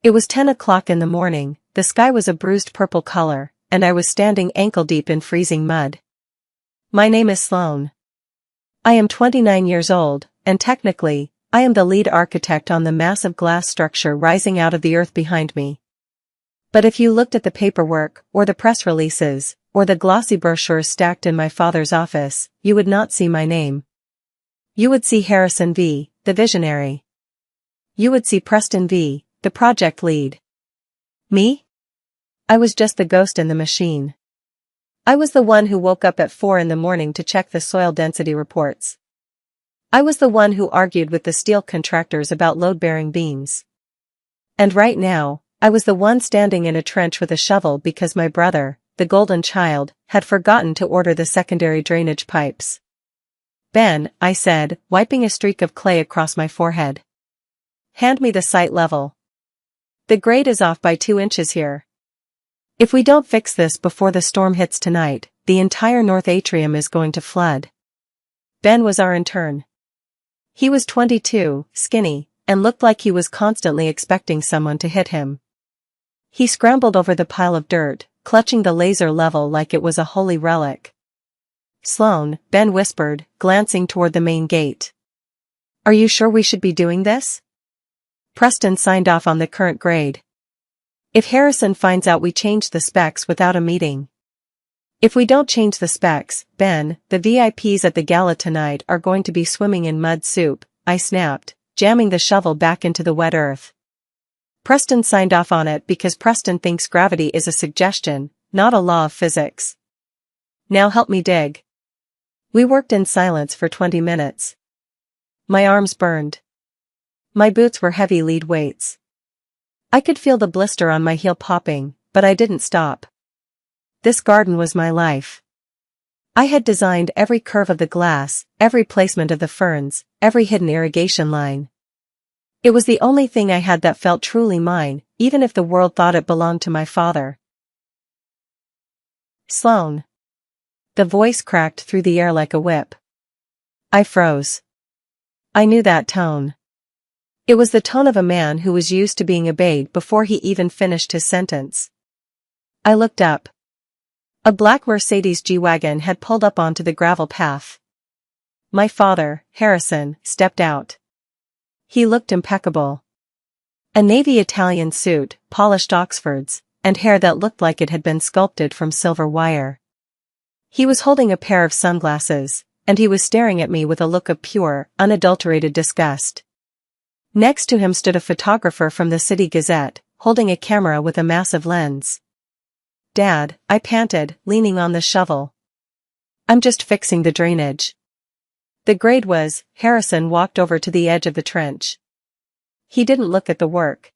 It was 10 o'clock in the morning, the sky was a bruised purple color, and I was standing ankle-deep in freezing mud. My name is Sloan. I am 29 years old, and technically, I am the lead architect on the massive glass structure rising out of the earth behind me. But if you looked at the paperwork, or the press releases, or the glossy brochures stacked in my father's office, you would not see my name. You would see Harrison V., the visionary. You would see Preston V., the project lead. Me? I was just the ghost in the machine. I was the one who woke up at 4 in the morning to check the soil density reports. I was the one who argued with the steel contractors about load-bearing beams. And right now, I was the one standing in a trench with a shovel because my brother, the golden child, had forgotten to order the secondary drainage pipes. Ben, I said, wiping a streak of clay across my forehead. Hand me the site level. The grade is off by 2 inches here. If we don't fix this before the storm hits tonight, the entire north atrium is going to flood. Ben was our intern. He was 22, skinny, and looked like he was constantly expecting someone to hit him. He scrambled over the pile of dirt, clutching the laser level like it was a holy relic. Sloan, Ben whispered, glancing toward the main gate. Are you sure we should be doing this? Preston signed off on the current grade. If Harrison finds out we changed the specs without a meeting. If we don't change the specs, Ben, the VIPs at the gala tonight are going to be swimming in mud soup, I snapped, jamming the shovel back into the wet earth. Preston signed off on it because Preston thinks gravity is a suggestion, not a law of physics. Now help me dig. We worked in silence for 20 minutes. My arms burned. My boots were heavy lead weights. I could feel the blister on my heel popping, but I didn't stop. This garden was my life. I had designed every curve of the glass, every placement of the ferns, every hidden irrigation line. It was the only thing I had that felt truly mine, even if the world thought it belonged to my father. Sloan. The voice cracked through the air like a whip. I froze. I knew that tone. It was the tone of a man who was used to being obeyed before he even finished his sentence. I looked up. A black Mercedes G-Wagon had pulled up onto the gravel path. My father, Harrison, stepped out. He looked impeccable. A navy Italian suit, polished Oxfords, and hair that looked like it had been sculpted from silver wire. He was holding a pair of sunglasses, and he was staring at me with a look of pure, unadulterated disgust. Next to him stood a photographer from the City Gazette, holding a camera with a massive lens. Dad, I panted, leaning on the shovel. I'm just fixing the drainage. The grade was, Harrison walked over to the edge of the trench. He didn't look at the work.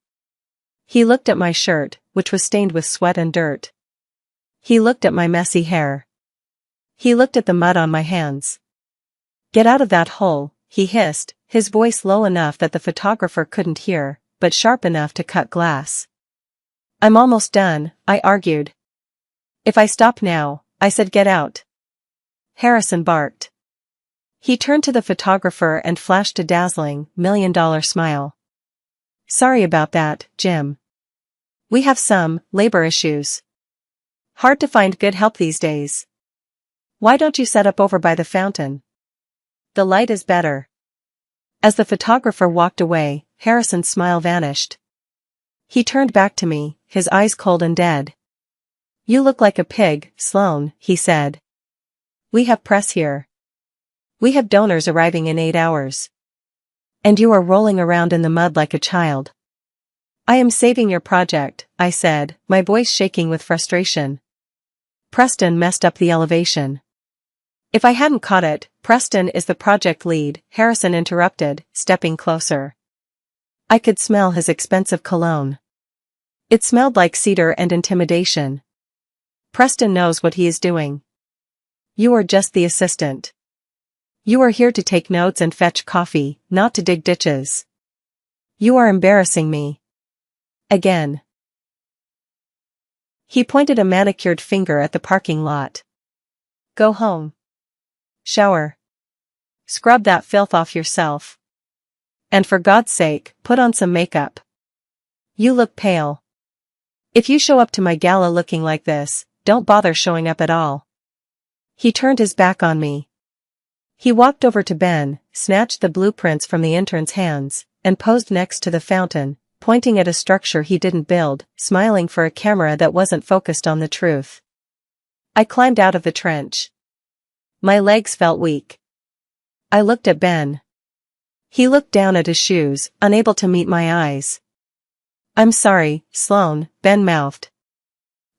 He looked at my shirt, which was stained with sweat and dirt. He looked at my messy hair. He looked at the mud on my hands. Get out of that hole, he hissed, his voice low enough that the photographer couldn't hear, but sharp enough to cut glass. I'm almost done, I argued. If I stop now, I said get out. Harrison barked. He turned to the photographer and flashed a dazzling, $1,000,000 smile. Sorry about that, Jim. We have some labor issues. Hard to find good help these days. Why don't you set up over by the fountain? The light is better. As the photographer walked away, Harrison's smile vanished. He turned back to me, his eyes cold and dead. You look like a pig, Sloan, he said. We have press here. We have donors arriving in 8 hours. And you are rolling around in the mud like a child. I am saving your project, I said, my voice shaking with frustration. Preston messed up the elevation. If I hadn't caught it, Preston is the project lead, Harrison interrupted, stepping closer. I could smell his expensive cologne. It smelled like cedar and intimidation. Preston knows what he is doing. You are just the assistant. You are here to take notes and fetch coffee, not to dig ditches. You are embarrassing me. Again. He pointed a manicured finger at the parking lot. Go home. Shower. Scrub that filth off yourself. And for God's sake, put on some makeup. You look pale. If you show up to my gala looking like this, don't bother showing up at all. He turned his back on me. He walked over to Ben, snatched the blueprints from the intern's hands, and posed next to the fountain, pointing at a structure he didn't build, smiling for a camera that wasn't focused on the truth. I climbed out of the trench. My legs felt weak. I looked at Ben. He looked down at his shoes, unable to meet my eyes. I'm sorry, Sloan, Ben mouthed.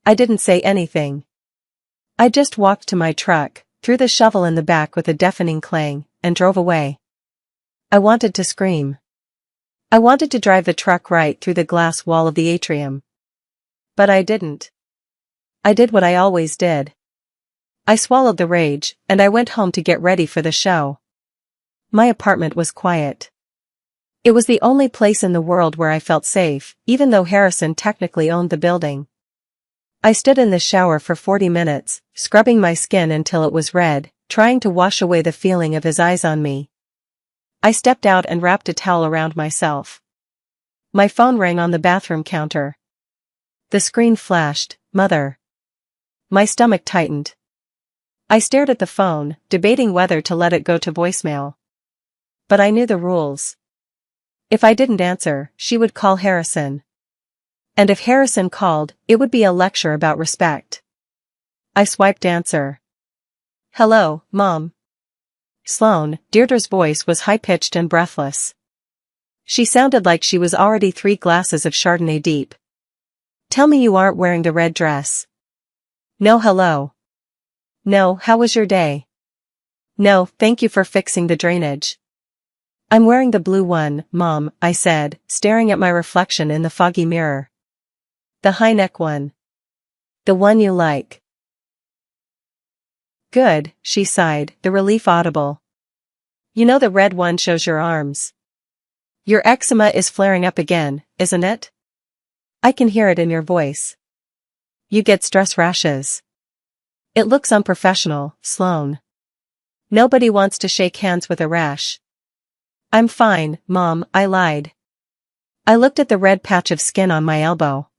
I didn't say anything. I just walked to my truck, threw the shovel in the back with a deafening clang, and drove away. I wanted to scream. I wanted to drive the truck right through the glass wall of the atrium. But I didn't. I did what I always did. I swallowed the rage, and I went home to get ready for the show. My apartment was quiet. It was the only place in the world where I felt safe, even though Harrison technically owned the building. I stood in the shower for 40 minutes, scrubbing my skin until it was red, trying to wash away the feeling of his eyes on me. I stepped out and wrapped a towel around myself. My phone rang on the bathroom counter. The screen flashed, Mother. My stomach tightened. I stared at the phone, debating whether to let it go to voicemail. But I knew the rules. If I didn't answer, she would call Harrison. And if Harrison called, it would be a lecture about respect. I swiped answer. Hello, Mom. Sloan, Deirdre's voice was high-pitched and breathless. She sounded like she was already 3 glasses of Chardonnay deep. Tell me you aren't wearing the red dress. No, hello. No, how was your day? No, thank you for fixing the drainage. I'm wearing the blue one, Mom, I said, staring at my reflection in the foggy mirror. The high-neck one. The one you like. Good, she sighed, the relief audible. You know the red one shows your arms. Your eczema is flaring up again, isn't it? I can hear it in your voice. You get stress rashes. It looks unprofessional, Sloan. Nobody wants to shake hands with a rash. I'm fine, Mom, I lied. I looked at the red patch of skin on my elbow.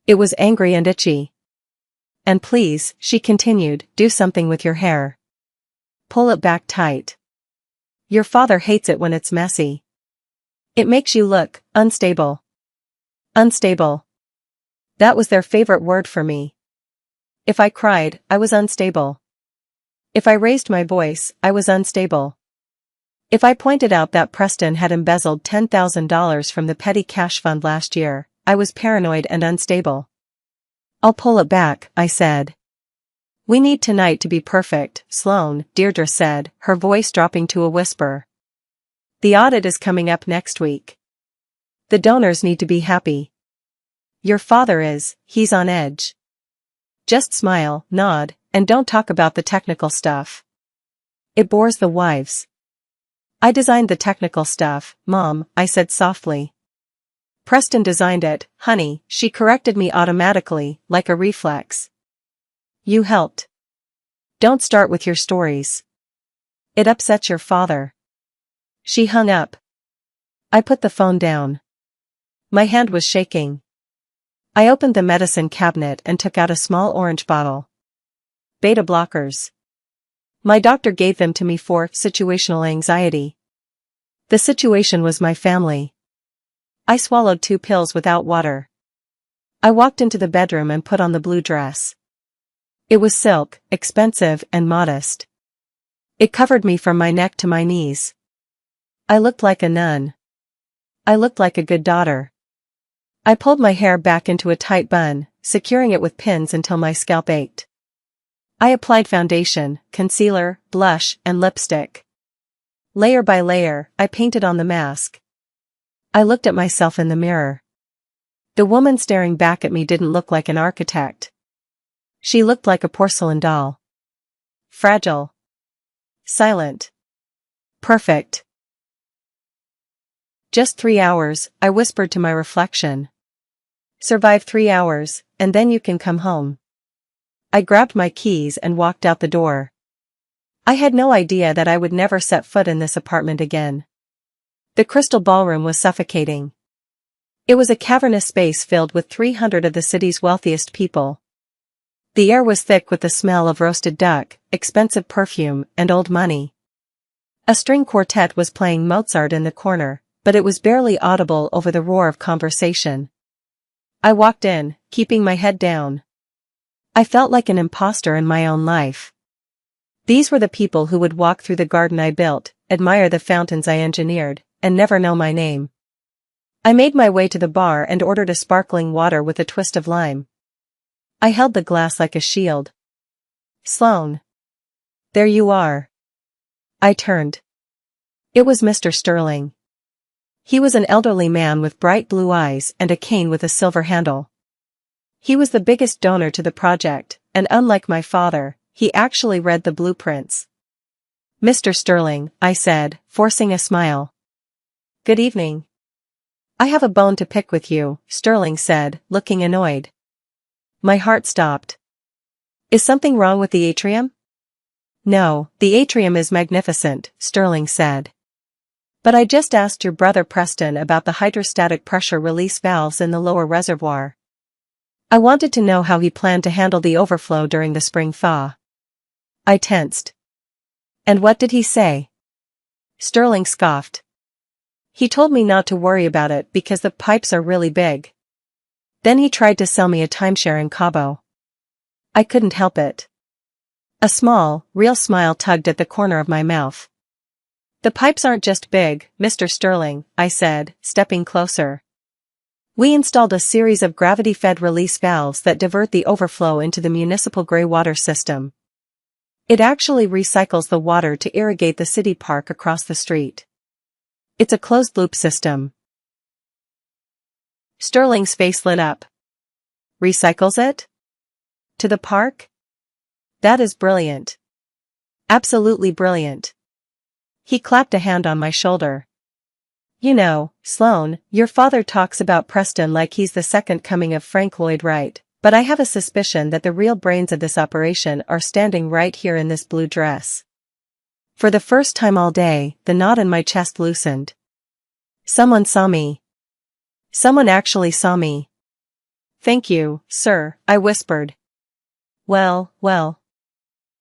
It was angry and itchy. And please, she continued, do something with your hair. Pull it back tight. Your father hates it when it's messy. It makes you look unstable. Unstable. That was their favorite word for me. If I cried, I was unstable. If I raised my voice, I was unstable. If I pointed out that Preston had embezzled $10,000 from the petty cash fund last year, I was paranoid and unstable. I'll pull it back, I said. We need tonight to be perfect, Sloan, Deirdre said, her voice dropping to a whisper. The audit is coming up next week. The donors need to be happy. Your father is, he's on edge. Just smile, nod, and don't talk about the technical stuff. It bores the wives. I designed the technical stuff, Mom, I said softly. Preston designed it, honey, she corrected me automatically, like a reflex. You helped. Don't start with your stories. It upsets your father. She hung up. I put the phone down. My hand was shaking. I opened the medicine cabinet and took out a small orange bottle. Beta blockers. My doctor gave them to me for situational anxiety. The situation was my family. I swallowed 2 pills without water. I walked into the bedroom and put on the blue dress. It was silk, expensive and modest. It covered me from my neck to my knees. I looked like a nun. I looked like a good daughter. I pulled my hair back into a tight bun, securing it with pins until my scalp ached. I applied foundation, concealer, blush, and lipstick. Layer by layer, I painted on the mask. I looked at myself in the mirror. The woman staring back at me didn't look like an architect. She looked like a porcelain doll. Fragile. Silent. Perfect. Just 3 hours, I whispered to my reflection. Survive 3 hours, and then you can come home. I grabbed my keys and walked out the door. I had no idea that I would never set foot in this apartment again. The crystal ballroom was suffocating. It was a cavernous space filled with 300 of the city's wealthiest people. The air was thick with the smell of roasted duck, expensive perfume, and old money. A string quartet was playing Mozart in the corner, but it was barely audible over the roar of conversation. I walked in, keeping my head down. I felt like an imposter in my own life. These were the people who would walk through the garden I built, admire the fountains I engineered, and never know my name. I made my way to the bar and ordered a sparkling water with a twist of lime. I held the glass like a shield. "Sloane. There you are." I turned. It was Mr. Sterling. He was an elderly man with bright blue eyes and a cane with a silver handle. He was the biggest donor to the project, and unlike my father, he actually read the blueprints. "Mr. Sterling," I said, forcing a smile. "Good evening." "I have a bone to pick with you," Sterling said, looking annoyed. My heart stopped. "Is something wrong with the atrium?" "No, the atrium is magnificent," Sterling said. "But I just asked your brother Preston about the hydrostatic pressure release valves in the lower reservoir. I wanted to know how he planned to handle the overflow during the spring thaw." I tensed. "And what did he say?" Sterling scoffed. "He told me not to worry about it because the pipes are really big. Then he tried to sell me a timeshare in Cabo." I couldn't help it. A small, real smile tugged at the corner of my mouth. "The pipes aren't just big, Mr. Sterling," I said, stepping closer. "We installed a series of gravity-fed release valves that divert the overflow into the municipal gray water system. It actually recycles the water to irrigate the city park across the street. It's a closed-loop system." Sterling's face lit up. "Recycles it? To the park? That is brilliant. Absolutely brilliant." He clapped a hand on my shoulder. "You know, Sloane, your father talks about Preston like he's the second coming of Frank Lloyd Wright, but I have a suspicion that the real brains of this operation are standing right here in this blue dress." For the first time all day, the knot in my chest loosened. Someone saw me. Someone actually saw me. "Thank you, sir," I whispered. Well.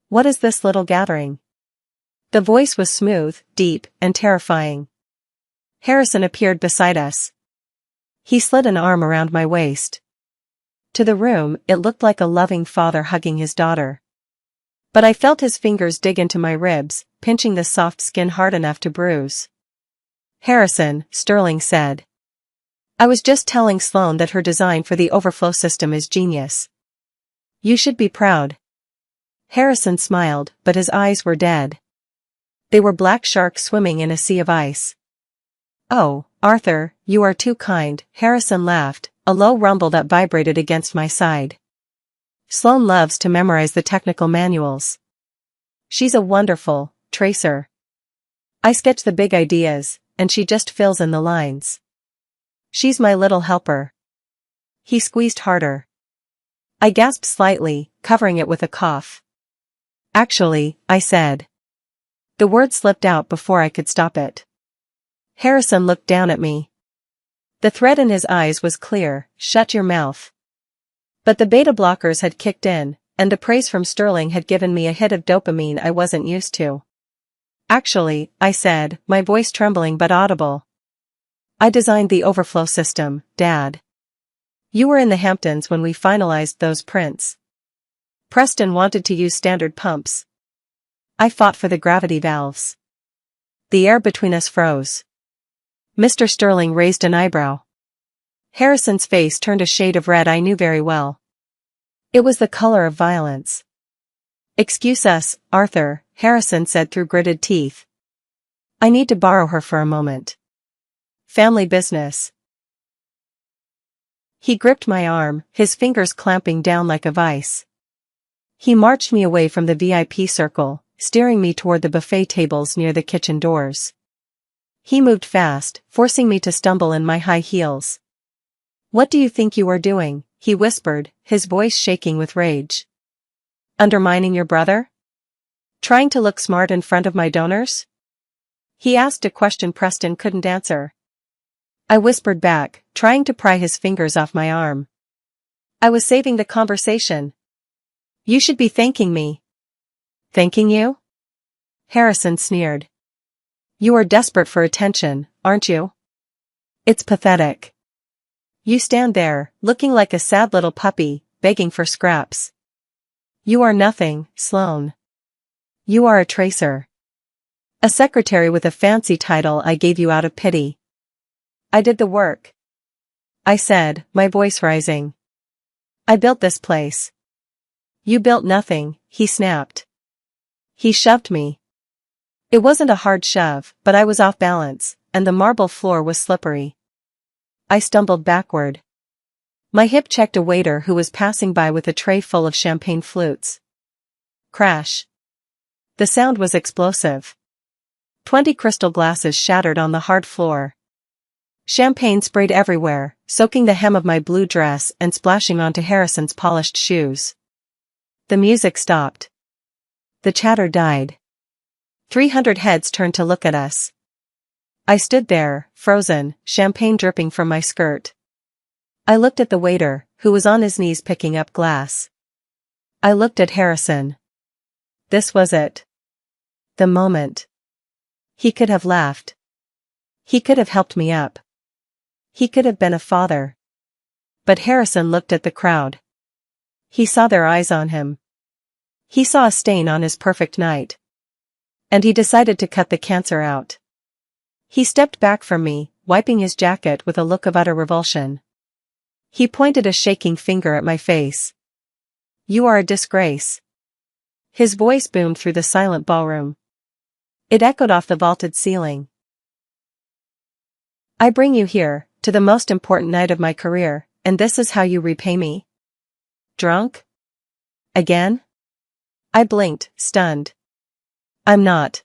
What is this little gathering?" The voice was smooth, deep, and terrifying. Harrison appeared beside us. He slid an arm around my waist. To the room, it looked like a loving father hugging his daughter. But I felt his fingers dig into my ribs, pinching the soft skin hard enough to bruise. "Harrison," Sterling said. "I was just telling Sloane that her design for the overflow system is genius. You should be proud." Harrison smiled, but his eyes were dead. They were black sharks swimming in a sea of ice. "Oh, Arthur, you are too kind," Harrison laughed, a low rumble that vibrated against my side. "Sloane loves to memorize the technical manuals. She's a wonderful tracer. I sketch the big ideas, and she just fills in the lines. She's my little helper." He squeezed harder. I gasped slightly, covering it with a cough. "Actually," I said. The word slipped out before I could stop it. Harrison looked down at me. The threat in his eyes was clear: shut your mouth. But the beta blockers had kicked in, and the praise from Sterling had given me a hit of dopamine I wasn't used to. "Actually," I said, my voice trembling but audible. "I designed the overflow system, Dad. You were in the Hamptons when we finalized those prints. Preston wanted to use standard pumps. I fought for the gravity valves." The air between us froze. Mr. Sterling raised an eyebrow. Harrison's face turned a shade of red I knew very well. It was the color of violence. "Excuse us, Arthur," Harrison said through gritted teeth. "I need to borrow her for a moment. Family business." He gripped my arm, his fingers clamping down like a vice. He marched me away from the VIP circle, steering me toward the buffet tables near the kitchen doors. He moved fast, forcing me to stumble in my high heels. "What do you think you are doing?" he whispered, his voice shaking with rage. "Undermining your brother? Trying to look smart in front of my donors?" He asked a question Preston couldn't answer. I whispered back, trying to pry his fingers off my arm. I was saving the conversation. You should be thanking me. Thanking you? Harrison sneered. You are desperate for attention, aren't you? It's pathetic. You stand there, looking like a sad little puppy, begging for scraps. You are nothing, Sloane. You are a tracer. A secretary with a fancy title I gave you out of pity. I did the work. I said, my voice rising. I built this place. You built nothing, he snapped. He shoved me. It wasn't a hard shove, but I was off balance, and the marble floor was slippery. I stumbled backward. My hip checked a waiter who was passing by with a tray full of champagne flutes. Crash. The sound was explosive. 20 crystal glasses shattered on the hard floor. Champagne sprayed everywhere, soaking the hem of my blue dress and splashing onto Harrison's polished shoes. The music stopped. The chatter died. 300 heads turned to look at us. I stood there, frozen, champagne dripping from my skirt. I looked at the waiter, who was on his knees picking up glass. I looked at Harrison. This was it. The moment. He could have laughed. He could have helped me up. He could have been a father. But Harrison looked at the crowd. He saw their eyes on him. He saw a stain on his perfect night. And he decided to cut the cancer out. He stepped back from me, wiping his jacket with a look of utter revulsion. He pointed a shaking finger at my face. You are a disgrace. His voice boomed through the silent ballroom. It echoed off the vaulted ceiling. I bring you here, to the most important night of my career, and this is how you repay me? Drunk? Again? I blinked, stunned. I'm not.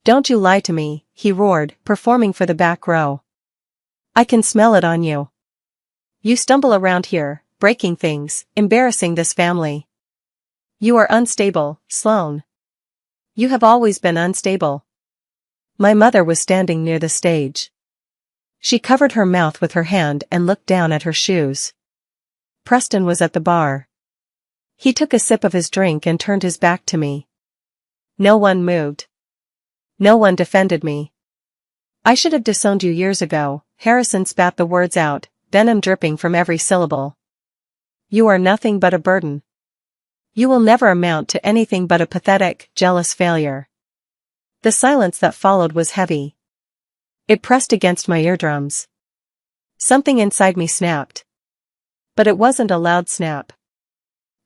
Don't you lie to me, he roared, performing for the back row. I can smell it on you. You stumble around here, breaking things, embarrassing this family. You are unstable, Sloane. You have always been unstable. My mother was standing near the stage. She covered her mouth with her hand and looked down at her shoes. Preston was at the bar. He took a sip of his drink and turned his back to me. No one moved. No one defended me. I should have disowned you years ago, Harrison spat the words out, venom dripping from every syllable. You are nothing but a burden. You will never amount to anything but a pathetic, jealous failure. The silence that followed was heavy. It pressed against my eardrums. Something inside me snapped. But it wasn't a loud snap.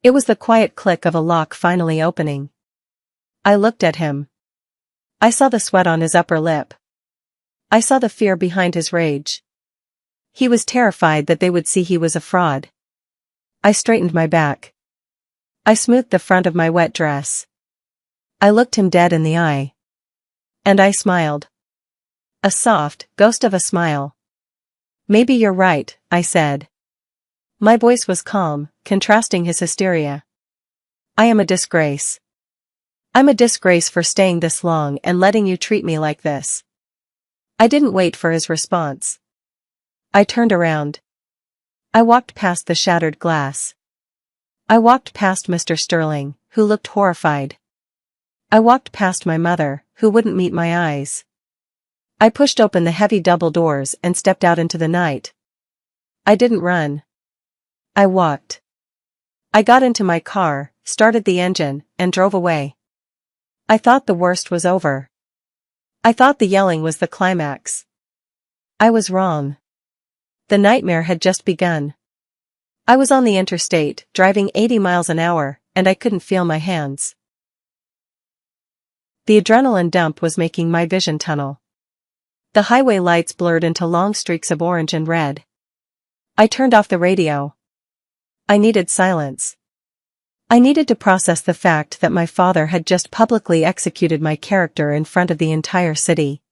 It was the quiet click of a lock finally opening. I looked at him. I saw the sweat on his upper lip. I saw the fear behind his rage. He was terrified that they would see he was a fraud. I straightened my back. I smoothed the front of my wet dress. I looked him dead in the eye. And I smiled. A soft, ghost of a smile. Maybe you're right, I said. My voice was calm, contrasting his hysteria. I am a disgrace. I'm a disgrace for staying this long and letting you treat me like this. I didn't wait for his response. I turned around. I walked past the shattered glass. I walked past Mr. Sterling, who looked horrified. I walked past my mother, who wouldn't meet my eyes. I pushed open the heavy double doors and stepped out into the night. I didn't run. I walked. I got into my car, started the engine, and drove away. I thought the worst was over. I thought the yelling was the climax. I was wrong. The nightmare had just begun. I was on the interstate, driving 80 miles an hour, and I couldn't feel my hands. The adrenaline dump was making my vision tunnel. The highway lights blurred into long streaks of orange and red. I turned off the radio. I needed silence. I needed to process the fact that my father had just publicly executed my character in front of the entire city.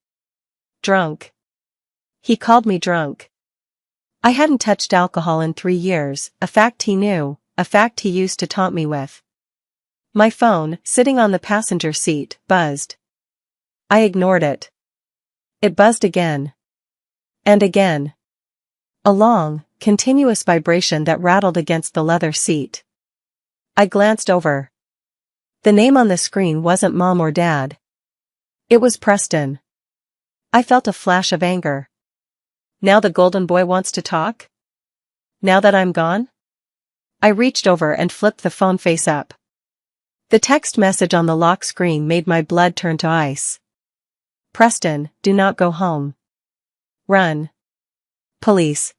Drunk. He called me drunk. I hadn't touched alcohol in 3 years, a fact he knew, a fact he used to taunt me with. My phone, sitting on the passenger seat, buzzed. I ignored it. It buzzed again. And again. A long, continuous vibration that rattled against the leather seat. I glanced over. The name on the screen wasn't Mom or Dad. It was Preston. I felt a flash of anger. Now the golden boy wants to talk? Now that I'm gone? I reached over and flipped the phone face up. The text message on the lock screen made my blood turn to ice. Preston, do not go home. Run. Police.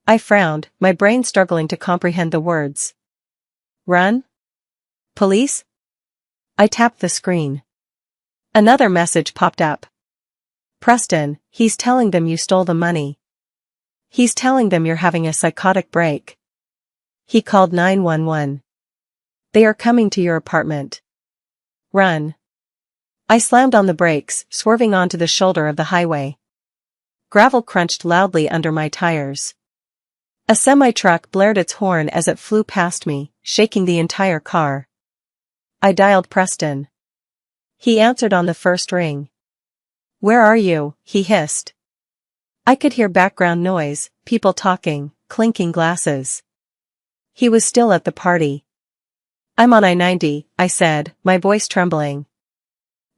I frowned, my brain struggling to comprehend the words. Run? Police? I tapped the screen. Another message popped up. Preston, he's telling them you stole the money. He's telling them you're having a psychotic break. He called 911. They are coming to your apartment. Run. I slammed on the brakes, swerving onto the shoulder of the highway. Gravel crunched loudly under my tires. A semi-truck blared its horn as it flew past me, shaking the entire car. I dialed Preston. He answered on the first ring. Where are you? He hissed. I could hear background noise, people talking, clinking glasses. He was still at the party. I'm on I-90, I said, my voice trembling.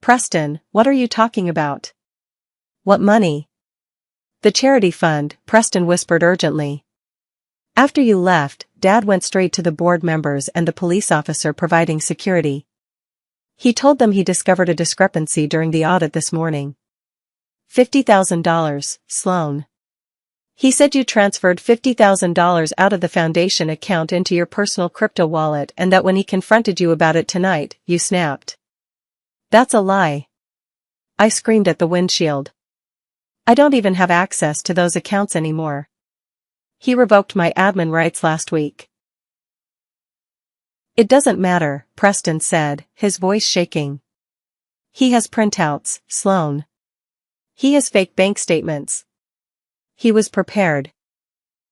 Preston, what are you talking about? What money? The charity fund, Preston whispered urgently. After you left, Dad went straight to the board members and the police officer providing security. He told them he discovered a discrepancy during the audit this morning. $50,000, Sloan. He said you transferred $50,000 out of the foundation account into your personal crypto wallet and that when he confronted you about it tonight, you snapped. That's a lie. I screamed at the windshield. I don't even have access to those accounts anymore. He revoked my admin rights last week. It doesn't matter, Preston said, his voice shaking. He has printouts, Sloan. He has fake bank statements. He was prepared.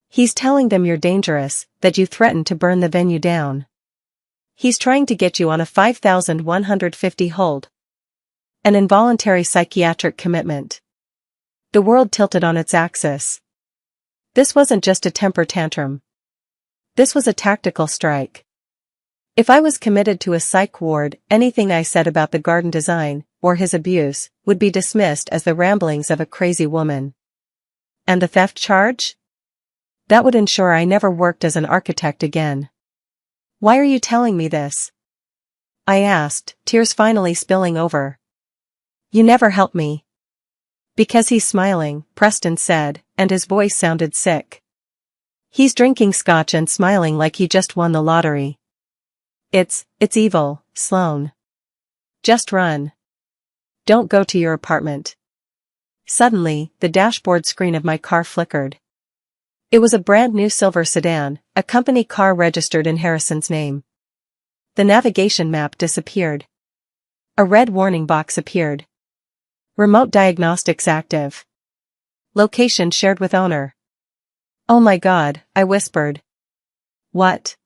He's telling them you're dangerous, that you threatened to burn the venue down. He's trying to get you on a $5,150 hold. An involuntary psychiatric commitment. The world tilted on its axis. This wasn't just a temper tantrum. This was a tactical strike. If I was committed to a psych ward, anything I said about the garden design, or his abuse, would be dismissed as the ramblings of a crazy woman. And the theft charge? That would ensure I never worked as an architect again. Why are you telling me this? I asked, tears finally spilling over. You never helped me. Because he's smiling, Preston said, and his voice sounded sick. He's drinking scotch and smiling like he just won the lottery. It's evil, Sloan. Just run. Don't go to your apartment. Suddenly, the dashboard screen of my car flickered. It was a brand new silver sedan, a company car registered in Harrison's name. The navigation map disappeared. A red warning box appeared. Remote diagnostics active. Location shared with owner. Oh my God, I whispered. What?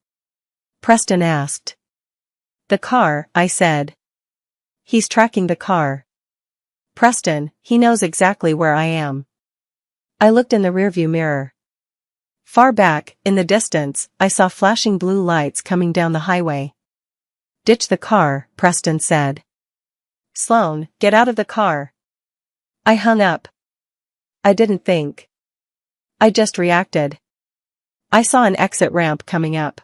Preston asked. The car, I said. He's tracking the car. Preston, he knows exactly where I am. I looked in the rearview mirror. Far back, in the distance, I saw flashing blue lights coming down the highway. Ditch the car, Preston said. Sloan, get out of the car. I hung up. I didn't think. I just reacted. I saw an exit ramp coming up.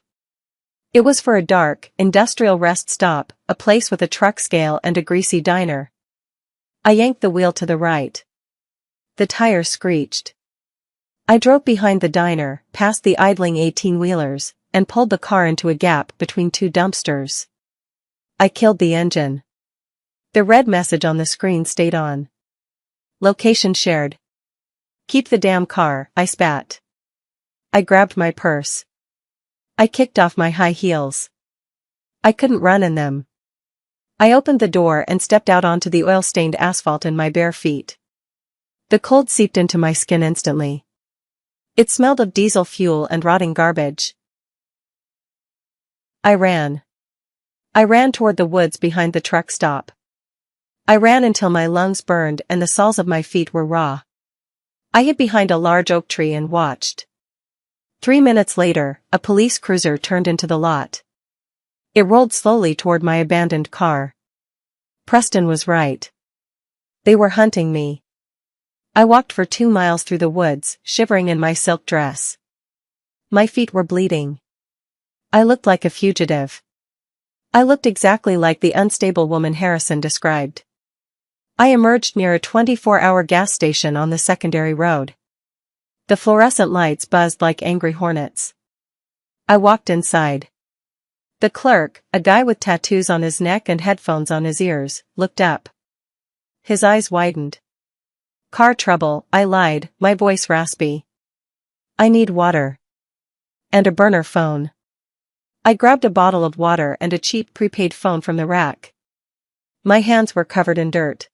It was for a dark, industrial rest stop, a place with a truck scale and a greasy diner. I yanked the wheel to the right. The tires screeched. I drove behind the diner, past the idling 18-wheelers, and pulled the car into a gap between two dumpsters. I killed the engine. The red message on the screen stayed on. Location shared. Keep the damn car, I spat. I grabbed my purse. I kicked off my high heels. I couldn't run in them. I opened the door and stepped out onto the oil-stained asphalt in my bare feet. The cold seeped into my skin instantly. It smelled of diesel fuel and rotting garbage. I ran. I ran toward the woods behind the truck stop. I ran until my lungs burned and the soles of my feet were raw. I hid behind a large oak tree and watched. 3 minutes later, a police cruiser turned into the lot. It rolled slowly toward my abandoned car. Preston was right. They were hunting me. I walked for 2 miles through the woods, shivering in my silk dress. My feet were bleeding. I looked like a fugitive. I looked exactly like the unstable woman Harrison described. I emerged near a 24-hour gas station on the secondary road. The fluorescent lights buzzed like angry hornets. I walked inside. The clerk, a guy with tattoos on his neck and headphones on his ears, looked up. His eyes widened. "Car trouble," I lied, my voice raspy. "I need water. And a burner phone." I grabbed a bottle of water and a cheap prepaid phone from the rack. My hands were covered in dirt.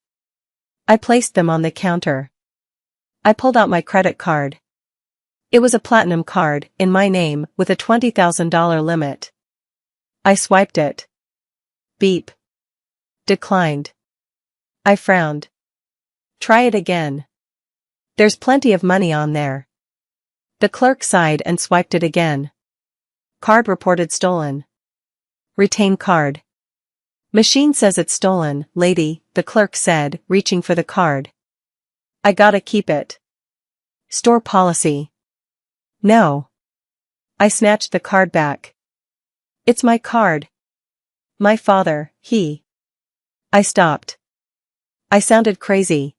I placed them on the counter. I pulled out my credit card. It was a platinum card, in my name, with a $20,000 limit. I swiped it. Beep. Declined. I frowned. "Try it again. There's plenty of money on there." The clerk sighed and swiped it again. "Card reported stolen. Retain card." "Machine says it's stolen, lady," the clerk said, reaching for the card. "I gotta keep it. Store policy." "No." I snatched the card back. "It's my card. My father, he." I stopped. I sounded crazy.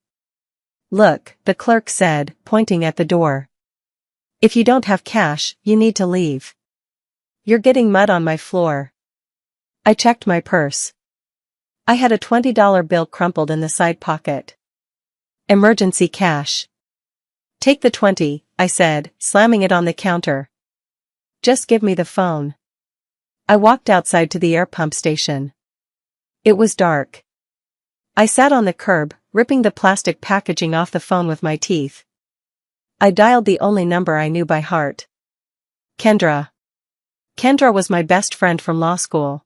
"Look," the clerk said, pointing at the door. "If you don't have cash, you need to leave. You're getting mud on my floor." I checked my purse. I had a $20 bill crumpled in the side pocket. "Emergency cash." "Take the 20, I said, slamming it on the counter. "Just give me the phone." I walked outside to the air pump station. It was dark. I sat on the curb, ripping the plastic packaging off the phone with my teeth. I dialed the only number I knew by heart. Kendra. Kendra was my best friend from law school.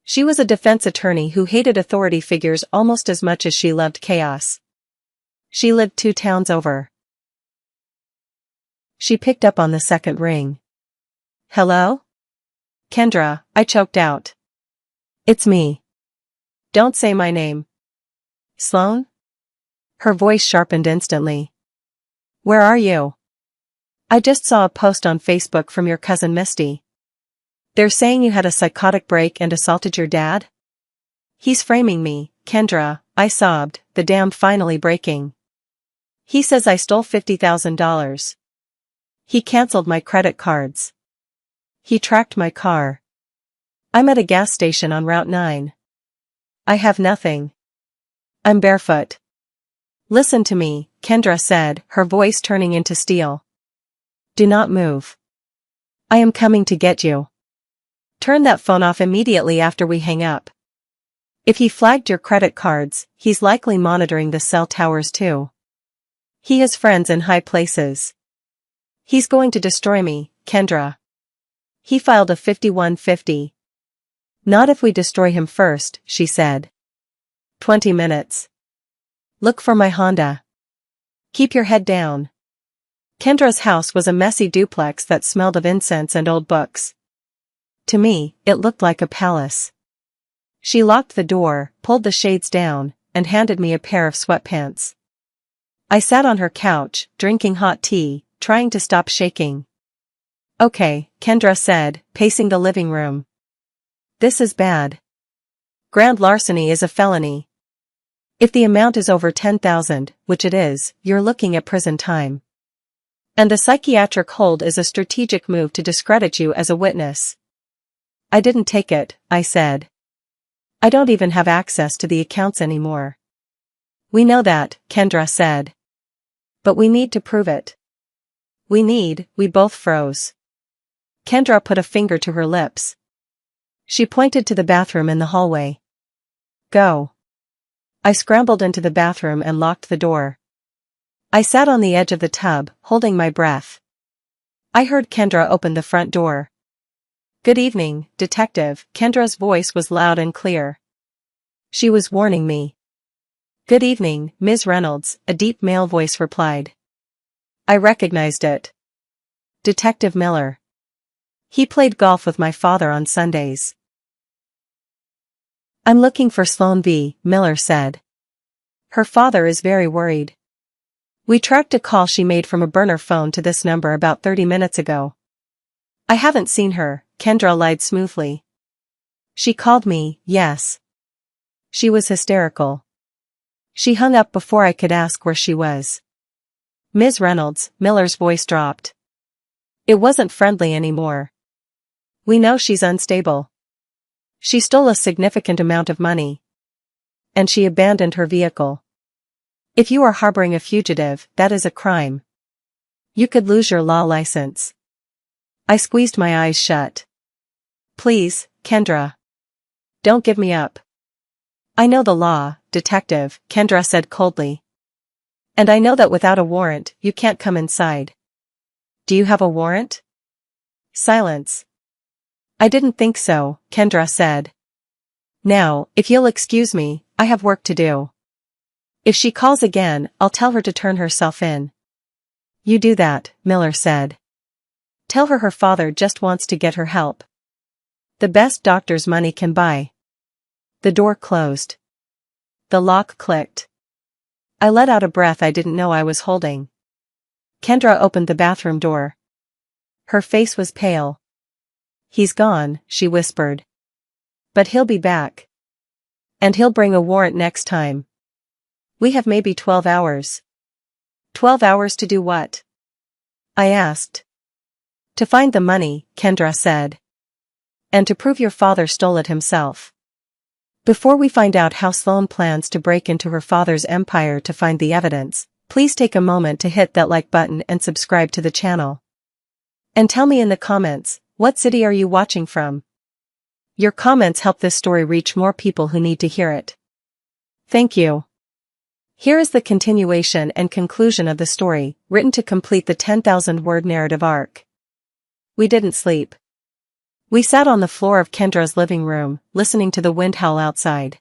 She was a defense attorney who hated authority figures almost as much as she loved chaos. She lived 2 towns over. She picked up on the second ring. "Hello?" "Kendra," I choked out. "It's me." "Don't say my name." "Sloan?" Her voice sharpened instantly. "Where are you?" "I just saw a post on Facebook from your cousin Misty. They're saying you had a psychotic break and assaulted your dad?" "He's framing me, Kendra," I sobbed, the dam finally breaking. "He says I stole $50,000. He canceled my credit cards. He tracked my car. I'm at a gas station on Route 9. I have nothing. I'm barefoot." "Listen to me," Kendra said, her voice turning into steel. "Do not move. I am coming to get you. Turn that phone off immediately after we hang up. If he flagged your credit cards, he's likely monitoring the cell towers too. He has friends in high places. He's going to destroy me, Kendra. He filed a 5150. "Not if we destroy him first," she said. 20 minutes. "Look for my Honda. Keep your head down." Kendra's house was a messy duplex that smelled of incense and old books. To me, it looked like a palace. She locked the door, pulled the shades down, and handed me a pair of sweatpants. I sat on her couch, drinking hot tea, trying to stop shaking. "Okay," Kendra said, pacing the living room. "This is bad. Grand larceny is a felony. If the amount is over 10,000, which it is, you're looking at prison time. And the psychiatric hold is a strategic move to discredit you as a witness." "I didn't take it," I said. "I don't even have access to the accounts anymore." "We know that," Kendra said. "But we need to prove it." We both froze. Kendra put a finger to her lips. She pointed to the bathroom in the hallway. "Go." I scrambled into the bathroom and locked the door. I sat on the edge of the tub, holding my breath. I heard Kendra open the front door. "Good evening, Detective," Kendra's voice was loud and clear. She was warning me. "Good evening, Ms. Reynolds," a deep male voice replied. I recognized it. Detective Miller. He played golf with my father on Sundays. I'm looking for Sloan V., Miller said. Her father is very worried. We tracked a call she made from a burner phone to this number about 30 minutes ago. I haven't seen her, Kendra lied smoothly. She called me, yes. She was hysterical. She hung up before I could ask where she was. Ms. Reynolds, Miller's voice dropped. It wasn't friendly anymore. We know she's unstable. She stole a significant amount of money. And she abandoned her vehicle. If you are harboring a fugitive, that is a crime. You could lose your law license. I squeezed my eyes shut. Please, Kendra. Don't give me up. I know the law, Detective, Kendra said coldly. And I know that without a warrant, you can't come inside. Do you have a warrant? Silence. I didn't think so, Kendra said. Now, if you'll excuse me, I have work to do. If she calls again, I'll tell her to turn herself in. You do that, Miller said. Tell her father just wants to get her help. The best doctor's money can buy. The door closed. The lock clicked. I let out a breath I didn't know I was holding. Kendra opened the bathroom door. Her face was pale. He's gone, she whispered. But he'll be back. And he'll bring a warrant next time. We have maybe 12 hours. 12 hours to do what? I asked. To find the money, Kendra said. And to prove your father stole it himself. Before we find out how Sloan plans to break into her father's empire to find the evidence, please take a moment to hit that like button and subscribe to the channel. And tell me in the comments, what city are you watching from? Your comments help this story reach more people who need to hear it. Thank you. Here is the continuation and conclusion of the story, written to complete the 10,000-word narrative arc. We didn't sleep. We sat on the floor of Kendra's living room, listening to the wind howl outside.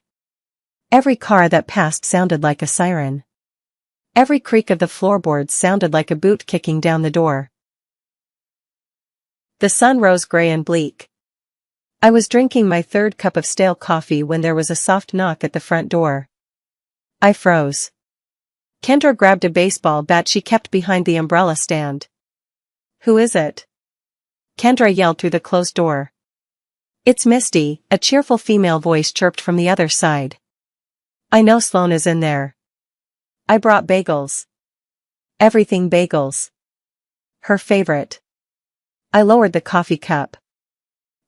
Every car that passed sounded like a siren. Every creak of the floorboards sounded like a boot kicking down the door. The sun rose gray and bleak. I was drinking my third cup of stale coffee when there was a soft knock at the front door. I froze. Kendra grabbed a baseball bat she kept behind the umbrella stand. Who is it? Kendra yelled through the closed door. It's Misty, a cheerful female voice chirped from the other side. I know Sloan is in there. I brought bagels. Everything bagels. Her favorite. I lowered the coffee cup.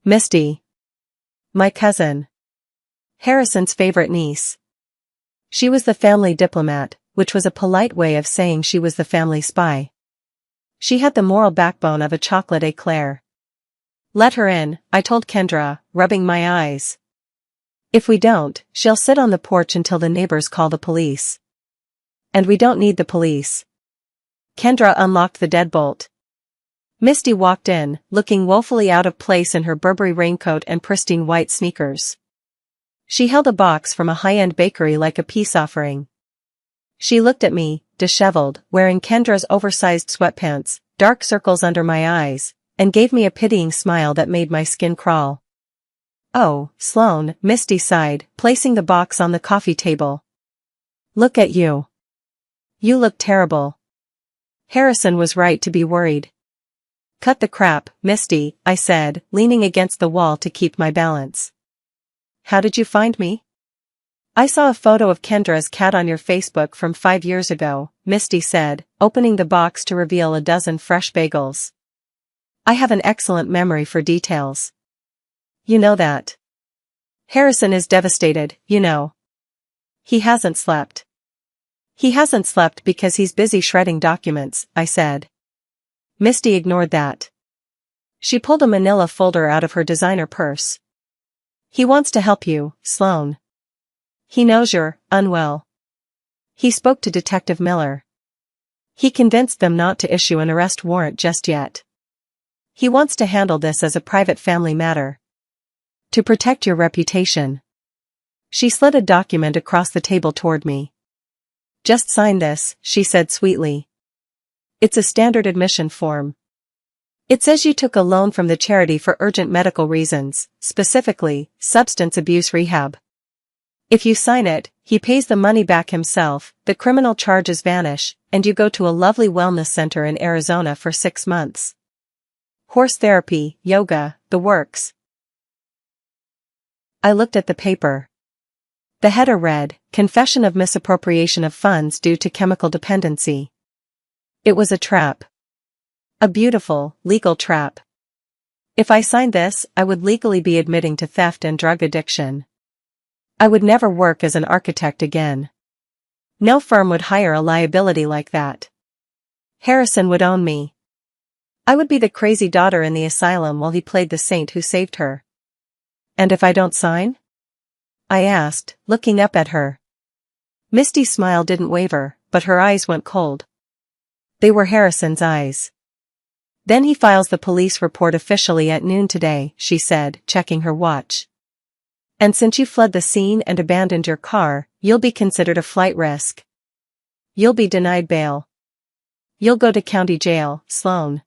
Misty. My cousin. Harrison's favorite niece. She was the family diplomat, which was a polite way of saying she was the family spy. She had the moral backbone of a chocolate eclair. Let her in, I told Kendra, rubbing my eyes. If we don't, she'll sit on the porch until the neighbors call the police. And we don't need the police. Kendra unlocked the deadbolt. Misty walked in, looking woefully out of place in her Burberry raincoat and pristine white sneakers. She held a box from a high-end bakery like a peace offering. She looked at me, disheveled, wearing Kendra's oversized sweatpants, dark circles under my eyes, and gave me a pitying smile that made my skin crawl. Oh, Sloan, Misty sighed, placing the box on the coffee table. Look at you. You look terrible. Harrison was right to be worried. Cut the crap, Misty, I said, leaning against the wall to keep my balance. How did you find me? I saw a photo of Kendra's cat on your Facebook from 5 years ago, Misty said, opening the box to reveal a dozen fresh bagels. I have an excellent memory for details. You know that. Harrison is devastated, you know. He hasn't slept. He hasn't slept because he's busy shredding documents, I said. Misty ignored that. She pulled a manila folder out of her designer purse. He wants to help you, Sloan. He knows you're unwell. He spoke to Detective Miller. He convinced them not to issue an arrest warrant just yet. He wants to handle this as a private family matter. To protect your reputation. She slid a document across the table toward me. Just sign this, she said sweetly. It's a standard admission form. It says you took a loan from the charity for urgent medical reasons, specifically, substance abuse rehab. If you sign it, he pays the money back himself, the criminal charges vanish, and you go to a lovely wellness center in Arizona for 6 months. Horse therapy, yoga, the works. I looked at the paper. The header read, Confession of Misappropriation of Funds Due to Chemical Dependency. It was a trap. A beautiful, legal trap. If I signed this, I would legally be admitting to theft and drug addiction. I would never work as an architect again. No firm would hire a liability like that. Harrison would own me. I would be the crazy daughter in the asylum while he played the saint who saved her. And if I don't sign? I asked, looking up at her. Misty's smile didn't waver, but her eyes went cold. They were Harrison's eyes. Then he files the police report officially at noon today, she said, checking her watch. And since you fled the scene and abandoned your car, you'll be considered a flight risk. You'll be denied bail. You'll go to county jail, Sloan.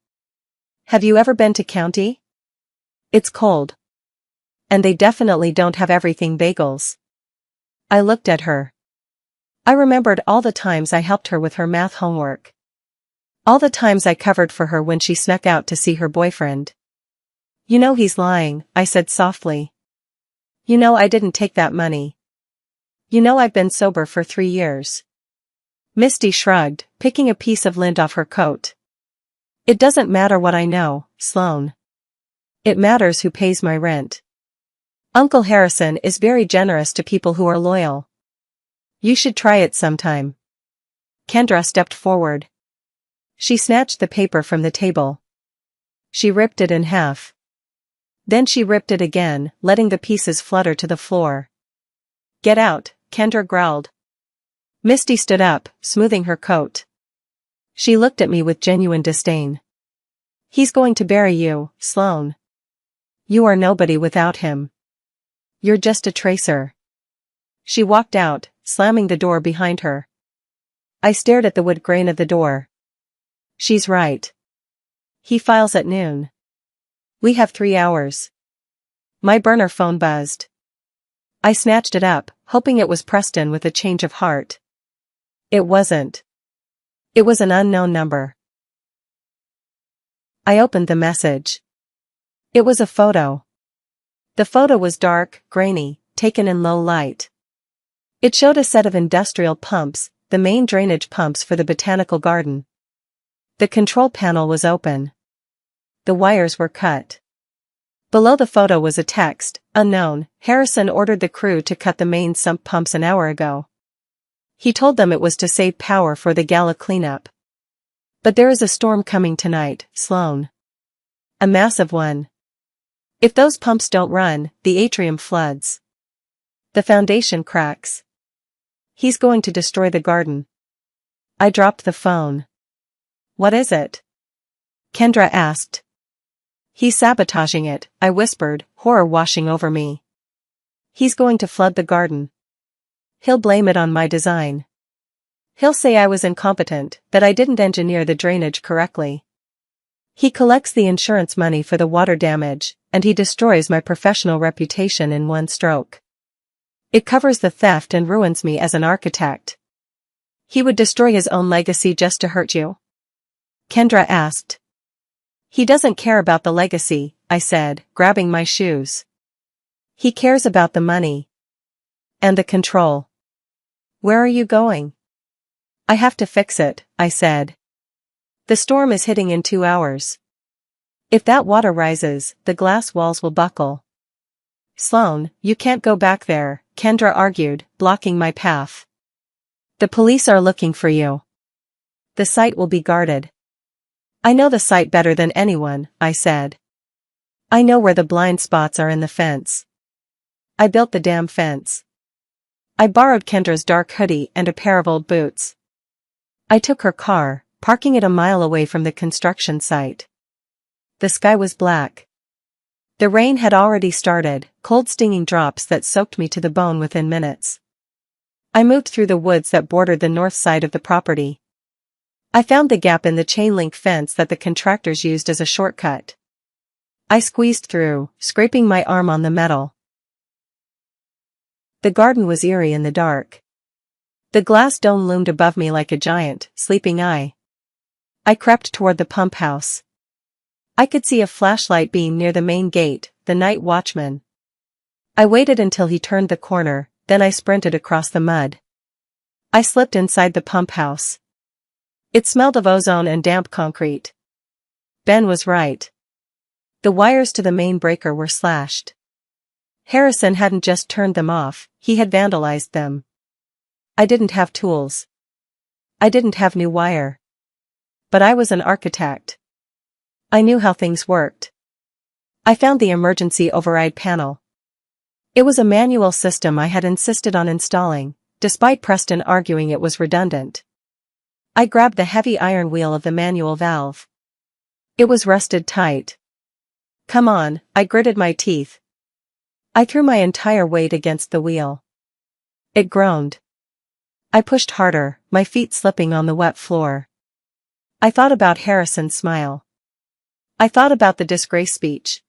Have you ever been to county? It's cold. And they definitely don't have everything bagels. I looked at her. I remembered all the times I helped her with her math homework. All the times I covered for her when she snuck out to see her boyfriend. You know he's lying, I said softly. You know I didn't take that money. You know I've been sober for 3 years. Misty shrugged, picking a piece of lint off her coat. It doesn't matter what I know, Sloan. It matters who pays my rent. Uncle Harrison is very generous to people who are loyal. You should try it sometime. Kendra stepped forward. She snatched the paper from the table. She ripped it in half. Then she ripped it again, letting the pieces flutter to the floor. Get out, Kendra growled. Misty stood up, smoothing her coat. She looked at me with genuine disdain. He's going to bury you, Sloan. You are nobody without him. You're just a tracer. She walked out, slamming the door behind her. I stared at the wood grain of the door. She's right. He files at noon. We have 3 hours. My burner phone buzzed. I snatched it up, hoping it was Preston with a change of heart. It wasn't. It was an unknown number. I opened the message. It was a photo. The photo was dark, grainy, taken in low light. It showed a set of industrial pumps, the main drainage pumps for the botanical garden. The control panel was open. The wires were cut. Below the photo was a text, unknown. Harrison ordered the crew to cut the main sump pumps an hour ago. He told them it was to save power for the gala cleanup. But there is a storm coming tonight, Sloan. A massive one. If those pumps don't run, the atrium floods. The foundation cracks. He's going to destroy the garden. I dropped the phone. What is it? Kendra asked. He's sabotaging it, I whispered, horror washing over me. He's going to flood the garden. He'll blame it on my design. He'll say I was incompetent, that I didn't engineer the drainage correctly. He collects the insurance money for the water damage, and he destroys my professional reputation in one stroke. It covers the theft and ruins me as an architect. He would destroy his own legacy just to hurt you? Kendra asked. He doesn't care about the legacy, I said, grabbing my shoes. He cares about the money. And the control. Where are you going? I have to fix it, I said. The storm is hitting in 2 hours. If that water rises, the glass walls will buckle. Sloan, you can't go back there, Kendra argued, blocking my path. The police are looking for you. The site will be guarded. I know the site better than anyone, I said. I know where the blind spots are in the fence. I built the damn fence. I borrowed Kendra's dark hoodie and a pair of old boots. I took her car, parking it a mile away from the construction site. The sky was black. The rain had already started, cold stinging drops that soaked me to the bone within minutes. I moved through the woods that bordered the north side of the property. I found the gap in the chain-link fence that the contractors used as a shortcut. I squeezed through, scraping my arm on the metal. The garden was eerie in the dark. The glass dome loomed above me like a giant, sleeping eye. I crept toward the pump house. I could see a flashlight beam near the main gate, the night watchman. I waited until he turned the corner, then I sprinted across the mud. I slipped inside the pump house. It smelled of ozone and damp concrete. Ben was right. The wires to the main breaker were slashed. Harrison hadn't just turned them off, he had vandalized them. I didn't have tools. I didn't have new wire. But I was an architect. I knew how things worked. I found the emergency override panel. It was a manual system I had insisted on installing, despite Preston arguing it was redundant. I grabbed the heavy iron wheel of the manual valve. It was rusted tight. Come on, I gritted my teeth. I threw my entire weight against the wheel. It groaned. I pushed harder, my feet slipping on the wet floor. I thought about Harrison's smile. I thought about the disgrace speech.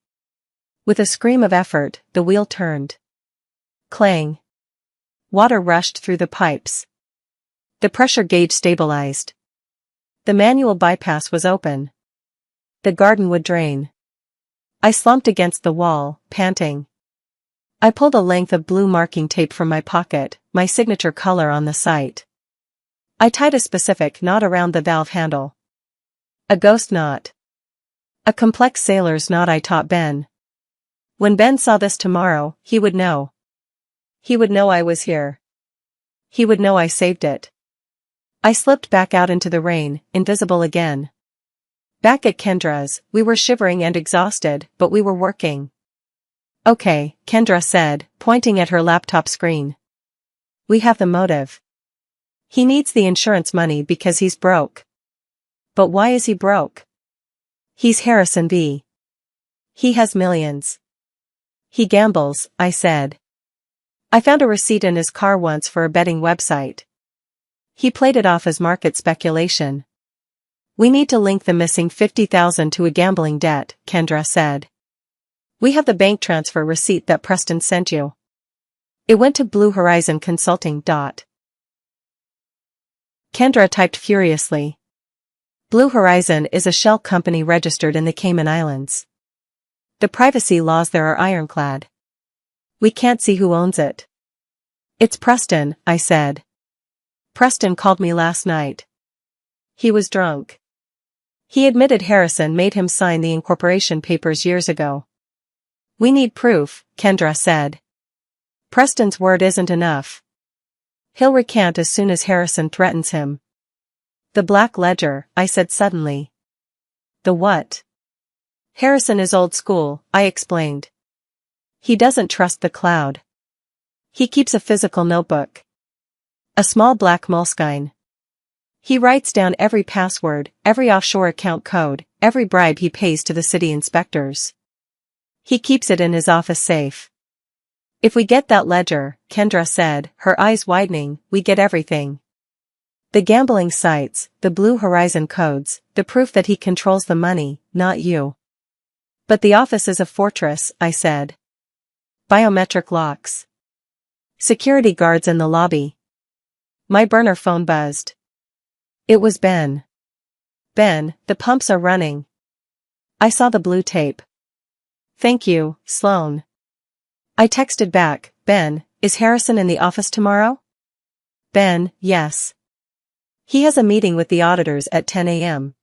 With a scream of effort, the wheel turned. Clang. Water rushed through the pipes. The pressure gauge stabilized. The manual bypass was open. The garden would drain. I slumped against the wall, panting. I pulled a length of blue marking tape from my pocket, my signature color on the site. I tied a specific knot around the valve handle. A ghost knot. A complex sailor's knot I taught Ben. When Ben saw this tomorrow, he would know. He would know I was here. He would know I saved it. I slipped back out into the rain, invisible again. Back at Kendra's, we were shivering and exhausted, but we were working. Okay, Kendra said, pointing at her laptop screen. We have the motive. He needs the insurance money because he's broke. But why is he broke? He's Harrison B. He has millions. He gambles, I said. I found a receipt in his car once for a betting website. He played it off as market speculation. We need to link the missing $50,000 to a gambling debt, Kendra said. We have the bank transfer receipt that Preston sent you. It went to Blue Horizon Consulting. Kendra typed furiously. Blue Horizon is a shell company registered in the Cayman Islands. The privacy laws there are ironclad. We can't see who owns it. It's Preston, I said. Preston called me last night. He was drunk. He admitted Harrison made him sign the incorporation papers years ago. We need proof, Kendra said. Preston's word isn't enough. He'll recant as soon as Harrison threatens him. The black ledger, I said suddenly. The what? Harrison is old school, I explained. He doesn't trust the cloud. He keeps a physical notebook. A small black moleskine. He writes down every password, every offshore account code, every bribe he pays to the city inspectors. He keeps it in his office safe. If we get that ledger, Kendra said, her eyes widening, we get everything. The gambling sites, the Blue Horizon codes, the proof that he controls the money, not you. But the office is a fortress, I said. Biometric locks. Security guards in the lobby. My burner phone buzzed. It was Ben. Ben, the pumps are running. I saw the blue tape. Thank you, Sloan. I texted back, Ben, is Harrison in the office tomorrow? Ben, yes. He has a meeting with the auditors at 10 a.m.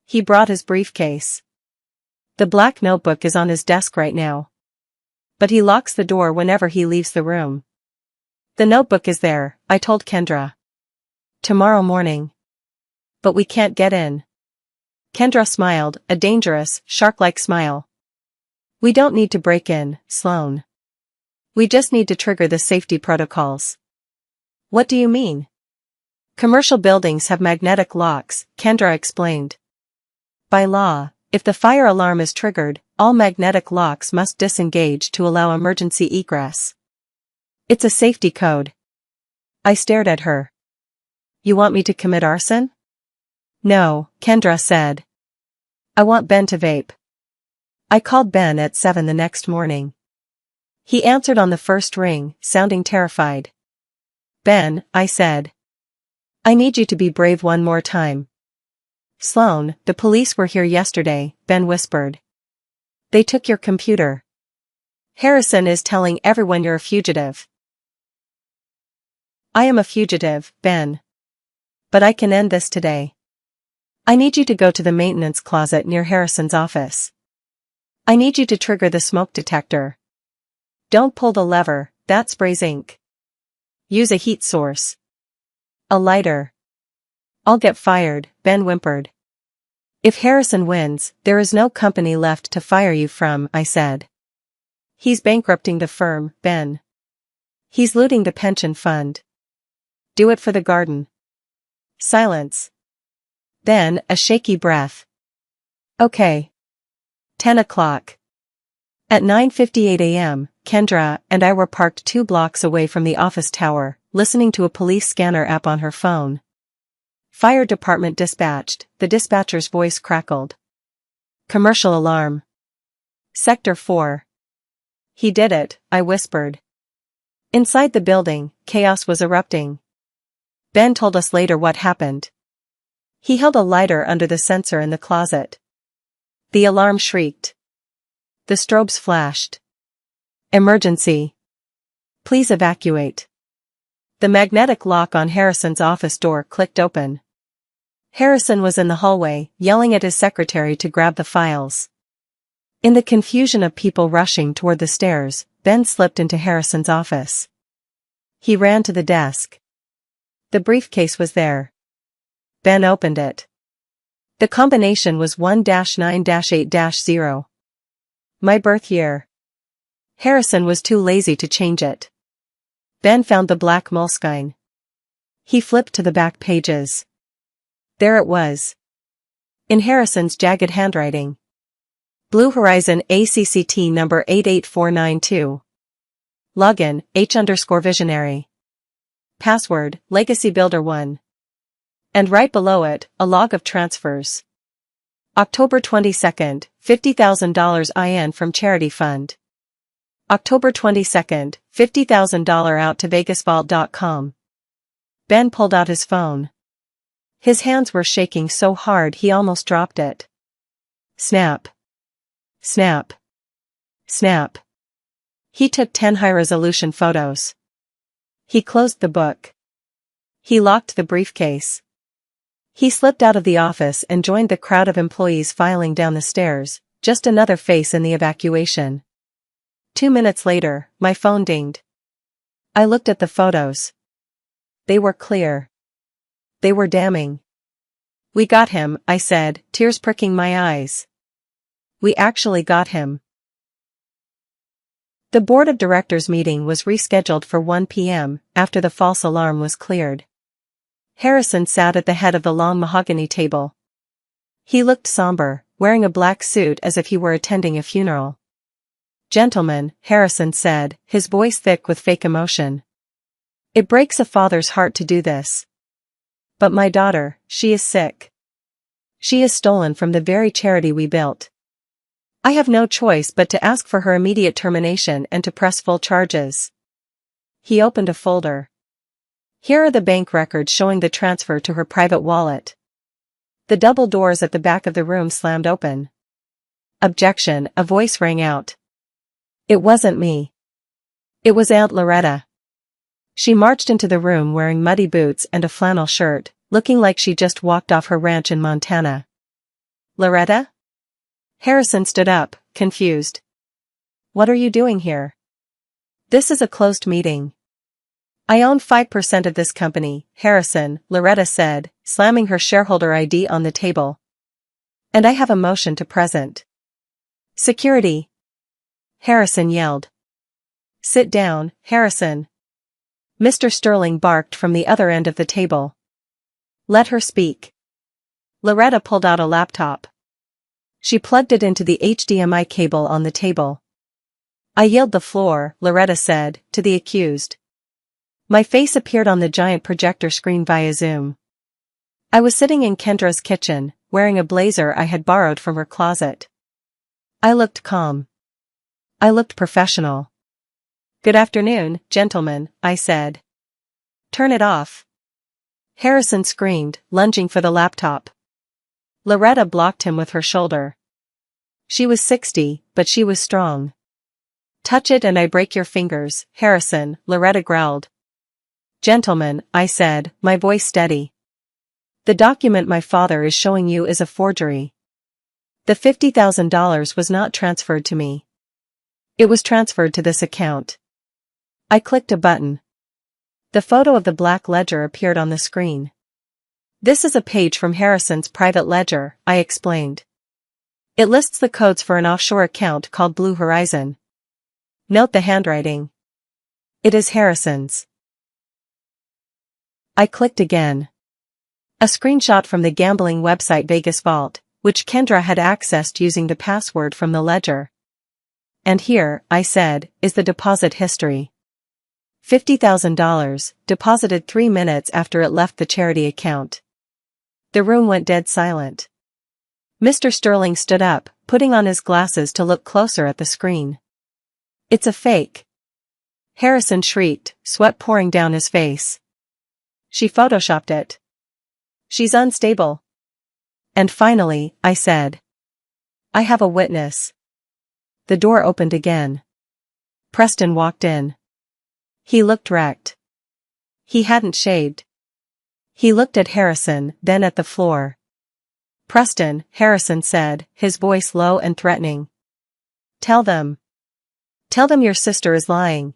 He brought his briefcase. The black notebook is on his desk right now. But he locks the door whenever he leaves the room. The notebook is there, I told Kendra. Tomorrow morning. But we can't get in. Kendra smiled, a dangerous, shark-like smile. We don't need to break in, Sloan. We just need to trigger the safety protocols. What do you mean? Commercial buildings have magnetic locks, Kendra explained. By law, if the fire alarm is triggered, all magnetic locks must disengage to allow emergency egress. It's a safety code. I stared at her. You want me to commit arson? No, Kendra said. I want Ben to vape. I called Ben at 7 the next morning. He answered on the first ring, sounding terrified. Ben, I said. I need you to be brave one more time. Sloan, the police were here yesterday, Ben whispered. They took your computer. Harrison is telling everyone you're a fugitive. I am a fugitive, Ben. But I can end this today. I need you to go to the maintenance closet near Harrison's office. I need you to trigger the smoke detector. Don't pull the lever, that sprays ink. Use a heat source. A lighter. I'll get fired, Ben whimpered. If Harrison wins, there is no company left to fire you from, I said. He's bankrupting the firm, Ben. He's looting the pension fund. Do it for the garden. Silence. Then, a shaky breath. Okay. 10 o'clock. At 9:58 a.m., Kendra and I were parked 2 blocks away from the office tower, listening to a police scanner app on her phone. Fire department dispatched, the dispatcher's voice crackled. Commercial alarm. Sector 4. He did it, I whispered. Inside the building, chaos was erupting. Ben told us later what happened. He held a lighter under the sensor in the closet. The alarm shrieked. The strobes flashed. Emergency. Please evacuate. The magnetic lock on Harrison's office door clicked open. Harrison was in the hallway, yelling at his secretary to grab the files. In the confusion of people rushing toward the stairs, Ben slipped into Harrison's office. He ran to the desk. The briefcase was there. Ben opened it. The combination was 1-9-8-0. My birth year. Harrison was too lazy to change it. Ben found the black moleskine. He flipped to the back pages. There it was. In Harrison's jagged handwriting. Blue Horizon ACCT number 88492. Login, H_visionary. Password, Legacy Builder 1. And right below it, a log of transfers. October 22nd, $50,000 IN from charity fund. October 22nd, $50,000 out to vegasvault.com. Ben pulled out his phone. His hands were shaking so hard he almost dropped it. Snap. Snap. Snap. He took 10 high-resolution photos. He closed the book. He locked the briefcase. He slipped out of the office and joined the crowd of employees filing down the stairs, just another face in the evacuation. 2 minutes later, my phone dinged. I looked at the photos. They were clear. They were damning. We got him, I said, tears pricking my eyes. We actually got him. The board of directors meeting was rescheduled for 1 p.m. after the false alarm was cleared. Harrison sat at the head of the long mahogany table. He looked somber, wearing a black suit as if he were attending a funeral. Gentlemen, Harrison said, his voice thick with fake emotion. It breaks a father's heart to do this. But my daughter, she is sick. She is stolen from the very charity we built. I have no choice but to ask for her immediate termination and to press full charges. He opened a folder. Here are the bank records showing the transfer to her private wallet. The double doors at the back of the room slammed open. Objection, a voice rang out. It wasn't me. It was Aunt Loretta. She marched into the room wearing muddy boots and a flannel shirt, looking like she just walked off her ranch in Montana. Loretta? Harrison stood up, confused. What are you doing here? This is a closed meeting. I own 5% of this company, Harrison, Loretta said, slamming her shareholder ID on the table. And I have a motion to present. Security. Harrison yelled. Sit down, Harrison. Mr. Sterling barked from the other end of the table. Let her speak. Loretta pulled out a laptop. She plugged it into the HDMI cable on the table. I yield the floor, Loretta said, to the accused. My face appeared on the giant projector screen via Zoom. I was sitting in Kendra's kitchen, wearing a blazer I had borrowed from her closet. I looked calm. I looked professional. "Good afternoon, gentlemen," I said. "Turn it off." Harrison screamed, lunging for the laptop. Loretta blocked him with her shoulder. She was 60, but she was strong. "Touch it and I break your fingers, Harrison," Loretta growled. "Gentlemen," I said, my voice steady. "The document my father is showing you is a forgery. The $50,000 was not transferred to me. It was transferred to this account." I clicked a button. The photo of the black ledger appeared on the screen. "This is a page from Harrison's private ledger," I explained. "It lists the codes for an offshore account called Blue Horizon. Note the handwriting. It is Harrison's." I clicked again. A screenshot from the gambling website Vegas Vault, which Kendra had accessed using the password from the ledger. "And here," I said, "is the deposit history. $50,000, deposited 3 minutes after it left the charity account." The room went dead silent. Mr. Sterling stood up, putting on his glasses to look closer at the screen. "It's a fake." Harrison shrieked, sweat pouring down his face. "She photoshopped it. She's unstable." "And finally," I said, "I have a witness." The door opened again. Preston walked in. He looked wrecked. He hadn't shaved. He looked at Harrison, then at the floor. "Preston," Harrison said, his voice low and threatening. Tell them your sister is lying."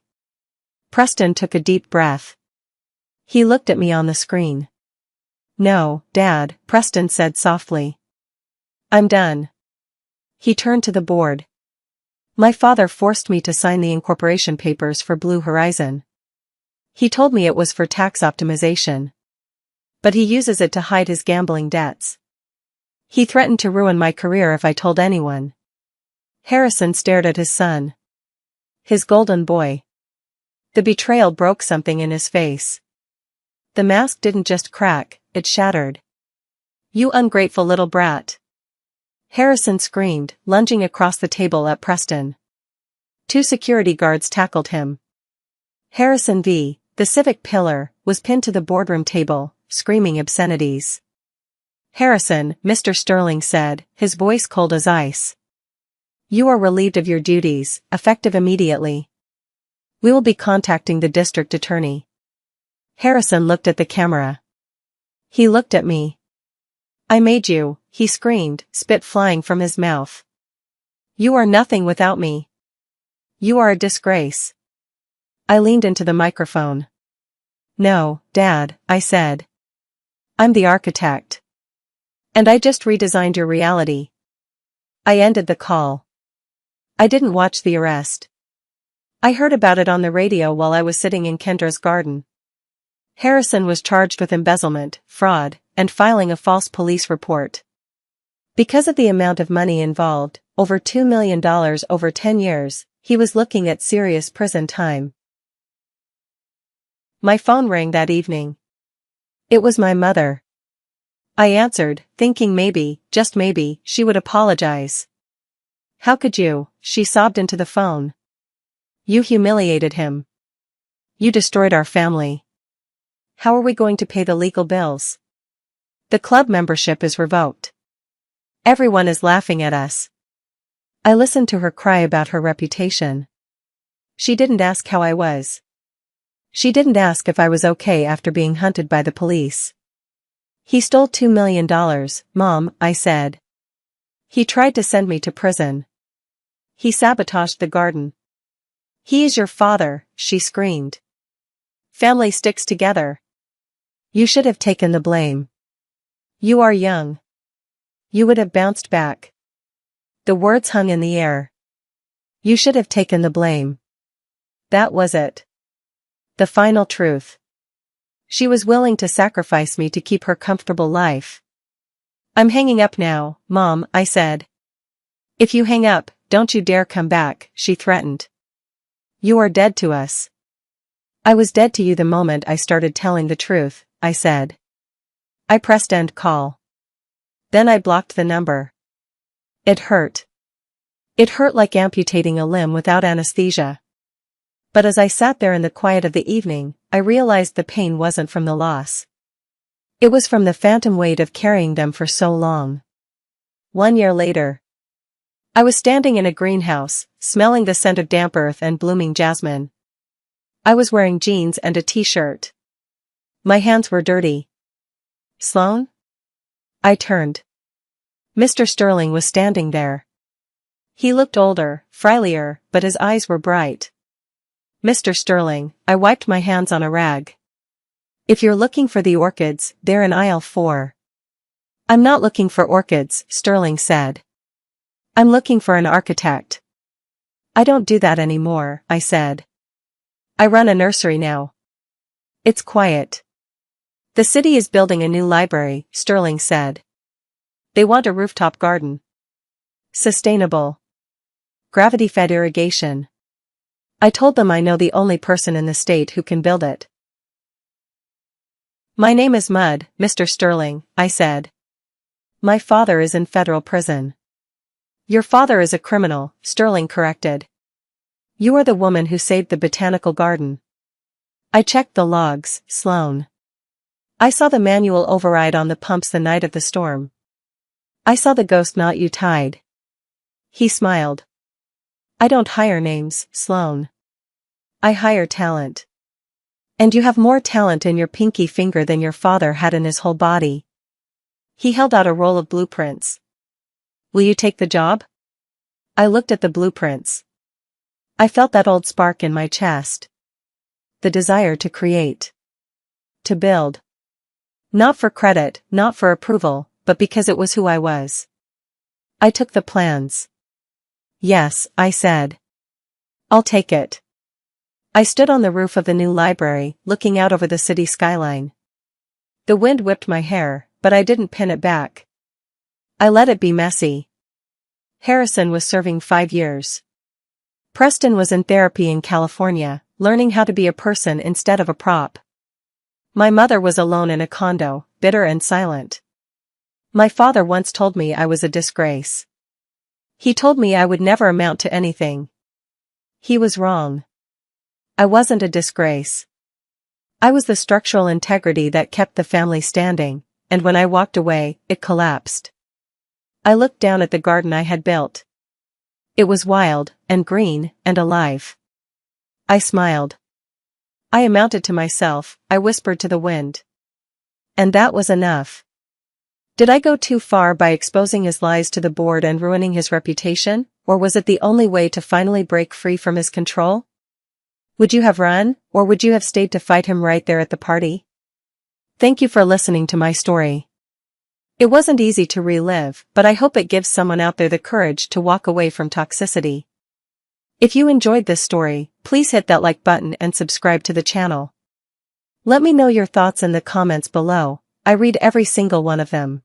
Preston took a deep breath. He looked at me on the screen. "No, Dad," Preston said softly. "I'm done." He turned to the board. "My father forced me to sign the incorporation papers for Blue Horizon. He told me it was for tax optimization. But he uses it to hide his gambling debts. He threatened to ruin my career if I told anyone." Harrison stared at his son. His golden boy. The betrayal broke something in his face. The mask didn't just crack, it shattered. "You ungrateful little brat." Harrison screamed, lunging across the table at Preston. 2 security guards tackled him. Harrison V., the civic pillar, was pinned to the boardroom table, screaming obscenities. "Harrison," Mr. Sterling said, his voice cold as ice. "You are relieved of your duties, effective immediately. We will be contacting the district attorney." Harrison looked at the camera. He looked at me. "I made you," he screamed, spit flying from his mouth. "You are nothing without me. You are a disgrace." I leaned into the microphone. "No, Dad," I said. "I'm the architect. And I just redesigned your reality." I ended the call. I didn't watch the arrest. I heard about it on the radio while I was sitting in Kendra's garden. Harrison was charged with embezzlement, fraud, and filing a false police report. Because of the amount of money involved, over $2 million over 10 years, he was looking at serious prison time. My phone rang that evening. It was my mother. I answered, thinking maybe, just maybe, she would apologize. "How could you?" she sobbed into the phone. "You humiliated him. You destroyed our family. How are we going to pay the legal bills? The club membership is revoked. Everyone is laughing at us." I listened to her cry about her reputation. She didn't ask how I was. She didn't ask if I was okay after being hunted by the police. "He stole $2 million, Mom," I said. "He tried to send me to prison. He sabotaged the garden." "He is your father," she screamed. "Family sticks together. You should have taken the blame. You are young. You would have bounced back." The words hung in the air. You should have taken the blame. That was it. The final truth. She was willing to sacrifice me to keep her comfortable life. "I'm hanging up now, Mom," I said. "If you hang up, don't you dare come back," she threatened. "You are dead to us." "I was dead to you the moment I started telling the truth," I said. I pressed end call. Then I blocked the number. It hurt. It hurt like amputating a limb without anesthesia. But as I sat there in the quiet of the evening, I realized the pain wasn't from the loss. It was from the phantom weight of carrying them for so long. 1 year later. I was standing in a greenhouse, smelling the scent of damp earth and blooming jasmine. I was wearing jeans and a t-shirt. My hands were dirty. Sloan? I turned. Mr. Sterling was standing there. He looked older, frilier, but his eyes were bright. Mr. Sterling, I wiped my hands on a rag. If you're looking for the orchids, they're in aisle 4. I'm not looking for orchids, Sterling said. I'm looking for an architect. I don't do that anymore, I said. I run a nursery now. It's quiet. The city is building a new library, Sterling said. They want a rooftop garden. Sustainable. Gravity-fed irrigation. I told them I know the only person in the state who can build it. My name is Mud, Mr. Sterling, I said. My father is in federal prison. Your father is a criminal, Sterling corrected. You are the woman who saved the botanical garden. I checked the logs, Sloan. I saw the manual override on the pumps the night of the storm. I saw the ghost knot you tied. He smiled. I don't hire names, Sloan. I hire talent. And you have more talent in your pinky finger than your father had in his whole body. He held out a roll of blueprints. Will you take the job? I looked at the blueprints. I felt that old spark in my chest. The desire to create. To build. Not for credit, not for approval, but because it was who I was. I took the plans. Yes, I said. I'll take it. I stood on the roof of the new library, looking out over the city skyline. The wind whipped my hair, but I didn't pin it back. I let it be messy. Harrison was serving 5 years. Preston was in therapy in California, learning how to be a person instead of a prop. My mother was alone in a condo, bitter and silent. My father once told me I was a disgrace. He told me I would never amount to anything. He was wrong. I wasn't a disgrace. I was the structural integrity that kept the family standing, and when I walked away, it collapsed. I looked down at the garden I had built. It was wild, and green, and alive. I smiled. I amounted to myself, I whispered to the wind. And that was enough. Did I go too far by exposing his lies to the board and ruining his reputation, or was it the only way to finally break free from his control? Would you have run, or would you have stayed to fight him right there at the party? Thank you for listening to my story. It wasn't easy to relive, but I hope it gives someone out there the courage to walk away from toxicity. If you enjoyed this story, please hit that like button and subscribe to the channel. Let me know your thoughts in the comments below. I read every single one of them.